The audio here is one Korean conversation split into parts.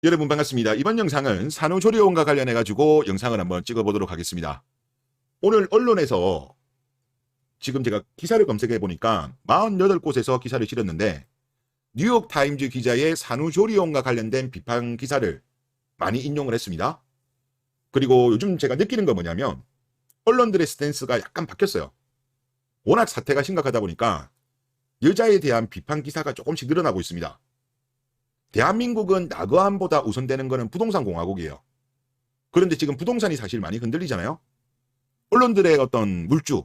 여러분 반갑습니다. 이번 영상은 산후조리원과 관련해 가지고 영상을 한번 찍어 보도록 하겠습니다. 오늘 언론에서 지금 제가 기사를 검색해 보니까 48곳에서 기사를 실었는데 뉴욕타임즈 기자의 산후조리원과 관련된 비판 기사를 많이 인용을 했습니다. 그리고 요즘 제가 느끼는 건 뭐냐면 언론들의 스탠스가 약간 바뀌었어요. 워낙 사태가 심각하다 보니까 여자에 대한 비판 기사가 조금씩 늘어나고 있습니다. 대한민국은 낙어암보다 우선되는 거는 부동산 공화국이에요. 그런데 지금 부동산이 사실 많이 흔들리잖아요. 언론들의 어떤 물주,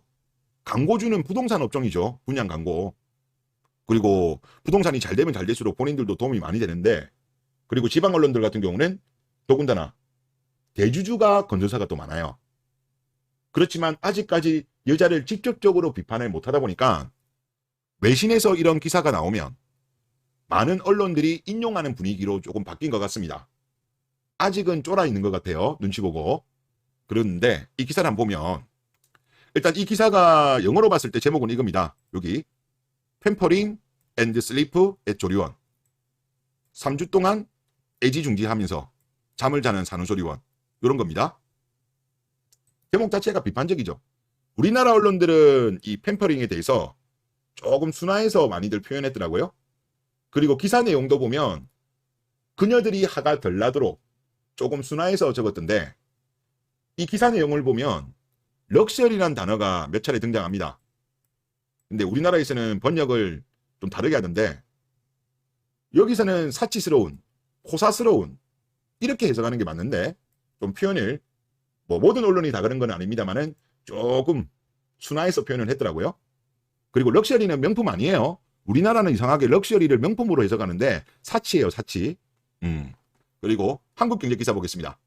광고주는 부동산 업종이죠. 분양 광고. 그리고 부동산이 잘 되면 잘 될수록 본인들도 도움이 많이 되는데, 그리고 지방 언론들 같은 경우는 더군다나 대주주가 건설사가 또 많아요. 그렇지만 아직까지 여자를 직접적으로 비판을 못하다 보니까 외신에서 이런 기사가 나오면 많은 언론들이 인용하는 분위기로 조금 바뀐 것 같습니다. 아직은 쫄아 있는 것 같아요. 눈치 보고. 그런데 이 기사를 한번 보면 일단 이 기사가 영어로 봤을 때 제목은 이겁니다. 여기 팸퍼링 앤드 슬리프 앳 조리원. 3주 동안 애지중지하면서 잠을 자는 산후조리원. 이런 겁니다. 제목 자체가 비판적이죠. 우리나라 언론들은 이 팸퍼링에 대해서 조금 순화해서 많이들 표현했더라고요. 그리고 기사 내용도 보면 그녀들이 화가 덜 나도록 조금 순화해서 적었던데, 이 기사 내용을 보면 럭셔리란 단어가 몇 차례 등장합니다. 근데 우리나라에서는 번역을 좀 다르게 하던데, 여기서는 사치스러운, 호사스러운 이렇게 해석하는 게 맞는데, 좀 표현을 모든 언론이 다 그런 건 아닙니다만은 조금 순화해서 표현을 했더라고요. 그리고 럭셔리는 명품 아니에요. 우리나라는 이상하게 럭셔리를 명품으로 해석하는데 사치예요, 사치. 그리고 한국경제 기사 보겠습니다.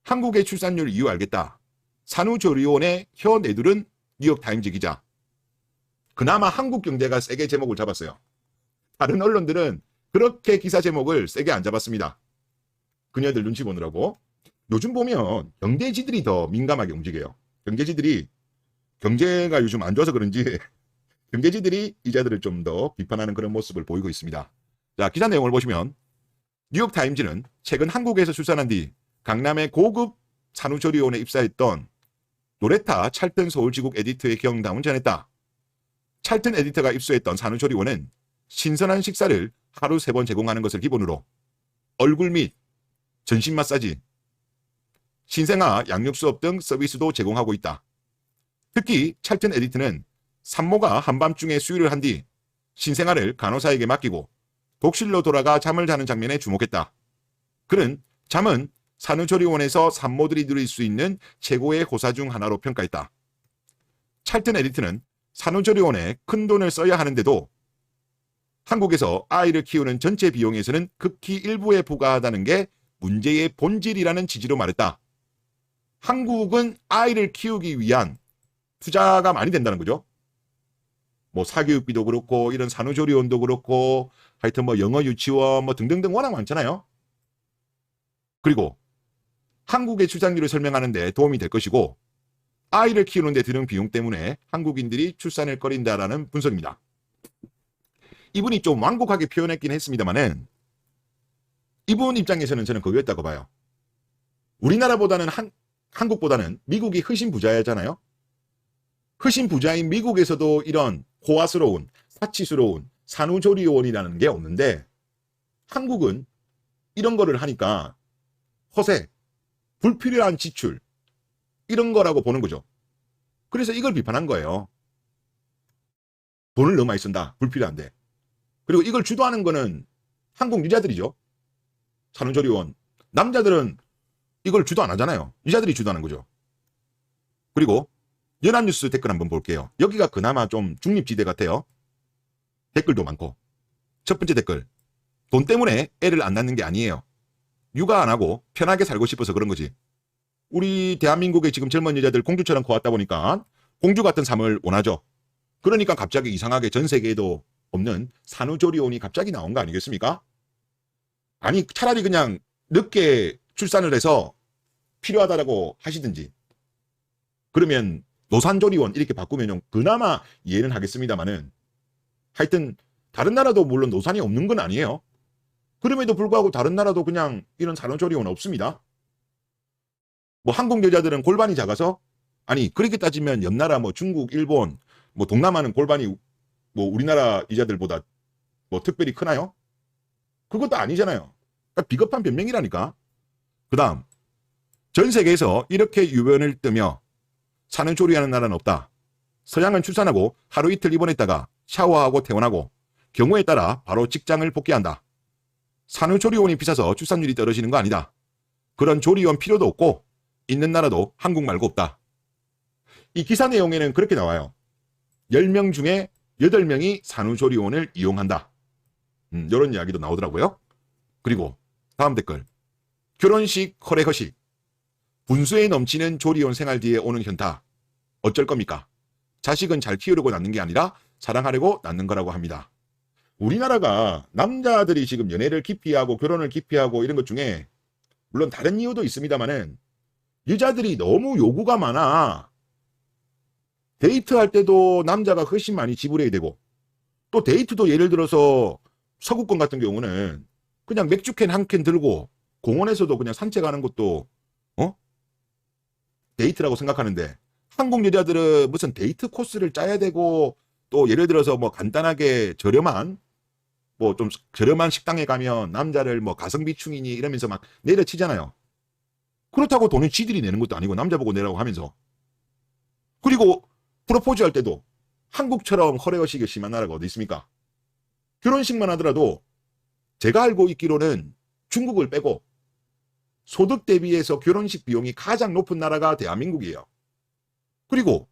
한국의 출산율 이유 알겠다. 산후조리원의 혀 내두른 뉴욕타임즈 기자. 그나마 한국경제가 세게 제목을 잡았어요. 다른 언론들은 그렇게 기사 제목을 세게 안 잡았습니다. 그녀들 눈치 보느라고. 요즘 보면 경제지들이 더 민감하게 움직여요. 경제가 요즘 안 좋아서 그런지 경제지들이 이자들을 좀 더 비판하는 그런 모습을 보이고 있습니다. 자, 기사 내용을 보시면 뉴욕타임즈는 최근 한국에서 출산한 뒤 강남의 고급 산후조리원에 입사했던 노레타 찰튼 서울지국 에디터의 경험담을 전했다. 찰튼 에디터가 입소했던 산후조리원은 신선한 식사를 하루 3번 제공하는 것을 기본으로 얼굴 및 전신 마사지, 신생아 양육 수업 등 서비스도 제공하고 있다. 특히 찰튼 에디터는 산모가 한밤중에 수유를 한 뒤 신생아를 간호사에게 맡기고 독실로 돌아가 잠을 자는 장면에 주목했다. 그는 잠은 산후조리원에서 산모들이 누릴 수 있는 최고의 호사 중 하나로 평가했다. 찰튼 에디트는 산후조리원에 큰 돈을 써야 하는데도 한국에서 아이를 키우는 전체 비용에서는 극히 일부에 부과하다는 게 문제의 본질이라는 취지로 말했다. 한국은 아이를 키우기 위한 투자가 많이 된다는 거죠. 사교육비도 그렇고 이런 산후조리원도 그렇고 하여튼 영어 유치원 등등등 워낙 많잖아요. 그리고 한국의 출산율을 설명하는데 도움이 될 것이고 아이를 키우는 데 드는 비용 때문에 한국인들이 출산을 꺼린다라는 분석입니다. 이분이 좀 완곡하게 표현했긴 했습니다만은 이분 입장에서는 저는 그거였다고 봐요. 우리나라보다는 한국보다는 미국이 훨씬 부자잖아요. 훨씬 부자인 미국에서도 이런 호화스러운, 사치스러운 산후조리원이라는 게 없는데 한국은 이런 거를 하니까 허세, 불필요한 지출 이런 거라고 보는 거죠. 그래서 이걸 비판한 거예요. 돈을 너무 많이 쓴다. 불필요한데. 그리고 이걸 주도하는 거는 한국 여자들이죠. 산후조리원. 남자들은 이걸 주도 안 하잖아요. 여자들이 주도하는 거죠. 그리고 연합뉴스 댓글 한번 볼게요. 여기가 그나마 좀 중립지대 같아요. 댓글도 많고. 첫 번째 댓글. 돈 때문에 애를 안 낳는 게 아니에요. 육아 안 하고 편하게 살고 싶어서 그런 거지. 우리 대한민국의 지금 젊은 여자들 공주처럼 커왔다 보니까 공주 같은 삶을 원하죠. 그러니까 갑자기 이상하게 전 세계에도 없는 산후조리원이 갑자기 나온 거 아니겠습니까? 아니 차라리 그냥 늦게 출산을 해서 필요하다라고 하시든지, 그러면 노산조리원 이렇게 바꾸면 좀 그나마 이해는 하겠습니다만은 하여튼 다른 나라도 물론 노산이 없는 건 아니에요. 그럼에도 불구하고 다른 나라도 그냥 이런 산후조리원 없습니다. 뭐 한국 여자들은 골반이 작아서, 아니 그렇게 따지면 옆 나라 뭐 중국, 일본, 뭐 동남아는 골반이 뭐 우리나라 여자들보다 뭐 특별히 크나요? 그것도 아니잖아요. 그러니까 비겁한 변명이라니까. 그 다음, 전 세계에서 이렇게 유변을 뜨며 산후조리하는 나라는 없다. 서양은 출산하고 하루 이틀 입원했다가 샤워하고 퇴원하고 경우에 따라 바로 직장을 복귀한다. 산후조리원이 비싸서 출산율이 떨어지는 거 아니다. 그런 조리원 필요도 없고 있는 나라도 한국 말고 없다. 이 기사 내용에는 그렇게 나와요. 10명 중에 8명이 산후조리원을 이용한다. 이런 이야기도 나오더라고요. 그리고 다음 댓글. 결혼식, 허례허식. 분수에 넘치는 조리원 생활 뒤에 오는 현타. 어쩔 겁니까? 자식은 잘 키우려고 낳는 게 아니라 사랑하려고 낳는 거라고 합니다. 우리나라가 남자들이 지금 연애를 기피하고 결혼을 기피하고 이런 것 중에 물론 다른 이유도 있습니다만은 여자들이 너무 요구가 많아. 데이트할 때도 남자가 훨씬 많이 지불해야 되고, 또 데이트도 예를 들어서 서구권 같은 경우는 그냥 맥주캔 한 캔 들고 공원에서도 그냥 산책하는 것도 데이트라고 생각하는데, 한국 여자들은 무슨 데이트 코스를 짜야 되고, 또 예를 들어서 뭐 간단하게 저렴한 뭐 좀 저렴한 식당에 가면 남자를 뭐 가성비 충이니 이러면서 막 내려치잖아요. 그렇다고 돈을 지들이 내는 것도 아니고 남자 보고 내라고 하면서. 그리고 프로포즈 할 때도 한국처럼 허례허식이 심한 나라가 어디 있습니까? 결혼식만 하더라도 제가 알고 있기로는 중국을 빼고 소득 대비해서 결혼식 비용이 가장 높은 나라가 대한민국이에요. 그리고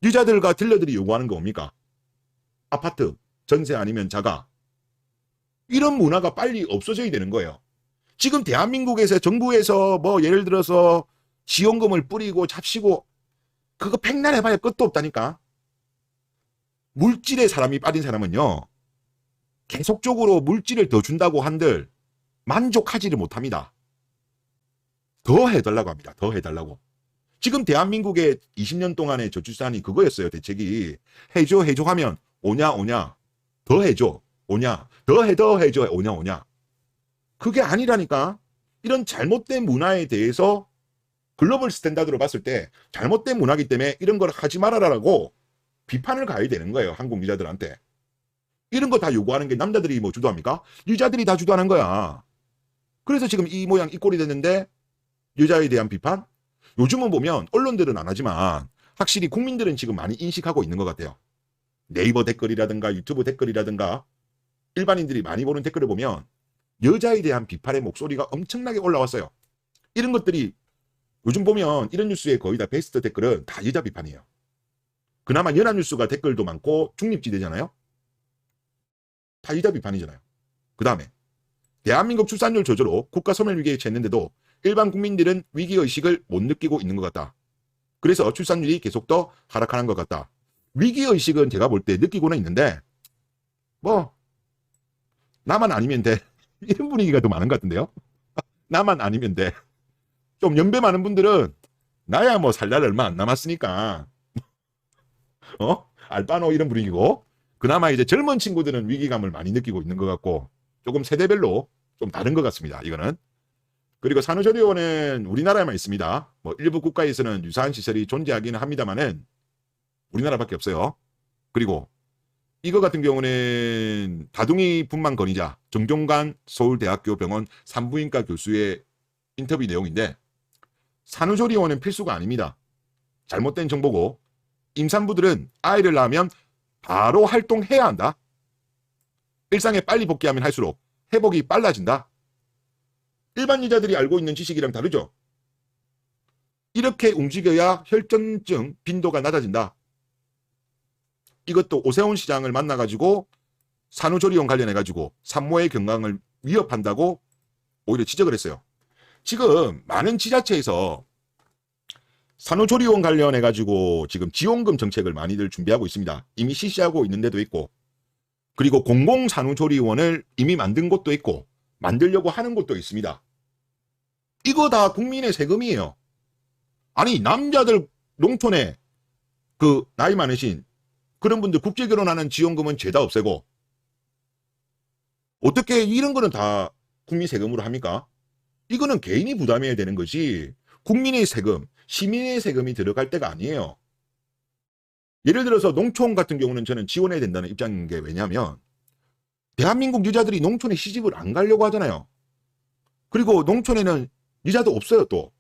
여자들과 딜러들이 요구하는 거 뭡니까? 아파트, 전세 아니면 자가. 이런 문화가 빨리 없어져야 되는 거예요. 지금 대한민국에서 정부에서 뭐 예를 들어서 지원금을 뿌리고 잡시고 그거 백날 해봐야 끝도 없다니까. 물질에 사람이 빠진 사람은요, 계속적으로 물질을 더 준다고 한들 만족하지를 못합니다. 더 해달라고 합니다. 더 해달라고. 지금 대한민국의 20년 동안의 저출산이 그거였어요. 대책이 해줘 해줘 하면 오냐 오냐, 더 해줘 오냐, 더 해줘 오냐 오냐. 그게 아니라니까. 이런 잘못된 문화에 대해서 글로벌 스탠다드로 봤을 때 잘못된 문화이기 때문에 이런 걸 하지 말아라라고 비판을 가야 되는 거예요. 한국 여자들한테. 이런 거 다 요구하는 게 남자들이 뭐 주도합니까? 여자들이 다 주도하는 거야. 그래서 지금 이 모양 이 꼴이 됐는데, 여자에 대한 비판? 요즘은 보면 언론들은 안 하지만 확실히 국민들은 지금 많이 인식하고 있는 것 같아요. 네이버 댓글이라든가 유튜브 댓글이라든가 일반인들이 많이 보는 댓글을 보면 여자에 대한 비판의 목소리가 엄청나게 올라왔어요. 이런 것들이 요즘 보면 이런 뉴스의 거의 다 베스트 댓글은 다 여자 비판이에요. 그나마 연합뉴스가 댓글도 많고 중립지대잖아요. 다 여자 비판이잖아요. 그 다음에 대한민국 출산율 저조로 국가 소멸 위기에 처했는데도 일반 국민들은 위기의식을 못 느끼고 있는 것 같다. 그래서 출산율이 계속 더 하락하는 것 같다. 위기의식은 제가 볼 때 느끼고는 있는데 뭐 나만 아니면 돼. 이런 분위기가 더 많은 것 같은데요. 나만 아니면 돼. 좀 연배 많은 분들은 나야 뭐 살 날 얼마 안 남았으니까 알바노 이런 분위기고, 그나마 이제 젊은 친구들은 위기감을 많이 느끼고 있는 것 같고 조금 세대별로 좀 다른 것 같습니다. 이거는. 그리고 산후조리원은 우리나라에만 있습니다. 뭐 일부 국가에서는 유사한 시설이 존재하기는 합니다만은 우리나라밖에 없어요. 그리고 이거 같은 경우는 다둥이 분만 건의자 정종관 서울대학교 병원 산부인과 교수의 인터뷰 내용인데, 산후조리원은 필수가 아닙니다. 잘못된 정보고, 임산부들은 아이를 낳으면 바로 활동해야 한다. 일상에 빨리 복귀하면 할수록 회복이 빨라진다. 일반 여자들이 알고 있는 지식이랑 다르죠. 이렇게 움직여야 혈전증 빈도가 낮아진다. 이것도 오세훈 시장을 만나가지고 산후조리원 관련해가지고 산모의 건강을 위협한다고 오히려 지적을 했어요. 지금 많은 지자체에서 산후조리원 관련해가지고 지금 지원금 정책을 많이들 준비하고 있습니다. 이미 실시하고 있는 데도 있고, 그리고 공공산후조리원을 이미 만든 곳도 있고 만들려고 하는 곳도 있습니다. 이거 다 국민의 세금이에요. 아니 남자들 농촌에 그 나이 많으신 그런 분들 국제결혼하는 지원금은 죄다 없애고, 어떻게 이런 거는 다 국민 세금으로 합니까? 이거는 개인이 부담해야 되는 것이 국민의 세금, 시민의 세금이 들어갈 때가 아니에요. 예를 들어서 농촌 같은 경우는 저는 지원해야 된다는 입장인 게 왜냐하면 대한민국 여자들이 농촌에 시집을 안 가려고 하잖아요. 그리고 농촌에는 여자도 없어요 또.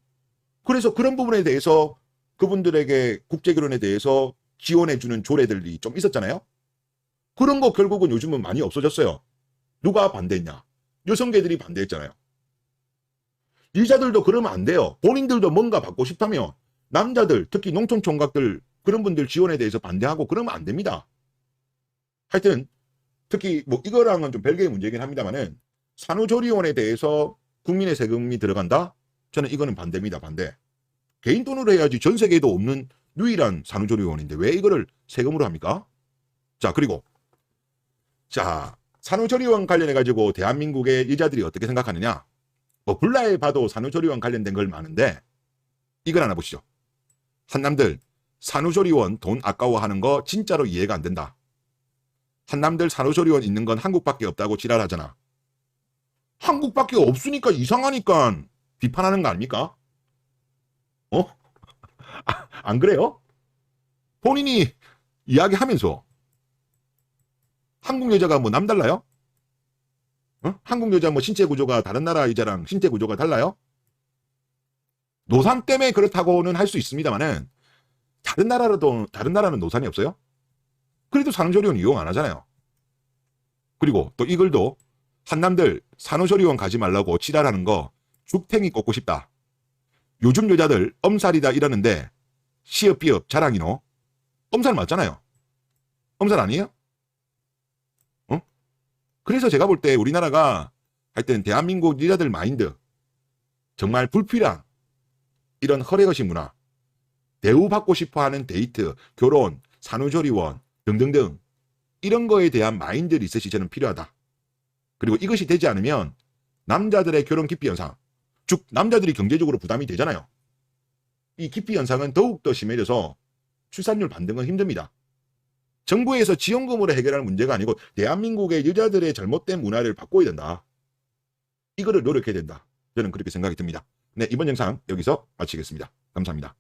그래서 그런 부분에 대해서 그분들에게 국제결혼에 대해서 지원해주는 조례들이 좀 있었잖아요. 그런 거 결국은 요즘은 많이 없어졌어요. 누가 반대했냐? 여성계들이 반대했잖아요. 여자들도 그러면 안 돼요. 본인들도 뭔가 받고 싶다면 남자들, 특히 농촌 총각들 그런 분들 지원에 대해서 반대하고 그러면 안 됩니다. 하여튼 특히 뭐 이거랑은 좀 별개의 문제이긴 합니다만은 산후조리원에 대해서 국민의 세금이 들어간다? 저는 이거는 반대입니다. 반대. 개인 돈으로 해야지 전 세계에도 없는 유일한 산후조리원인데 왜 이거를 세금으로 합니까? 자, 그리고 자, 산후조리원 관련해 가지고 대한민국의 여자들이 어떻게 생각하느냐? 뭐 불나에 봐도 산후조리원 관련된 걸 많은데 이걸 하나 보시죠. 한남들 산후조리원 돈 아까워하는 거 진짜로 이해가 안 된다. 한남들 산후조리원 있는 건 한국밖에 없다고 지랄하잖아. 한국밖에 없으니까 이상하니까 비판하는 거 아닙니까? 어? 안 그래요? 본인이 이야기하면서 한국 여자가 뭐 남달라요? 한국 여자 뭐 신체 구조가 다른 나라 여자랑 신체 구조가 달라요? 노산 때문에 그렇다고는 할 수 있습니다만은 다른 나라는 노산이 없어요? 그래도 산후조리원 이용 안 하잖아요. 그리고 또 이걸도 한남들 산후조리원 가지 말라고 지랄하는 거 죽탱이 꽂고 싶다. 요즘 여자들 엄살이다 이러는데 시업비업 자랑이노? 엄살 맞잖아요. 엄살 아니에요? 그래서 제가 볼 때 우리나라가 하여튼 대한민국 여자들 마인드 정말 불필요한 이런 허례거시 문화, 대우받고 싶어하는 데이트, 결혼, 산후조리원 등등등 이런 거에 대한 마인드 리셋이 저는 필요하다. 그리고 이것이 되지 않으면 남자들의 결혼 기피 현상, 즉 남자들이 경제적으로 부담이 되잖아요. 이 기피 현상은 더욱더 심해져서 출산율 반등은 힘듭니다. 정부에서 지원금으로 해결할 문제가 아니고 대한민국의 여자들의 잘못된 문화를 바꿔야 된다. 이거를 노력해야 된다. 저는 그렇게 생각이 듭니다. 네, 이번 영상 여기서 마치겠습니다. 감사합니다.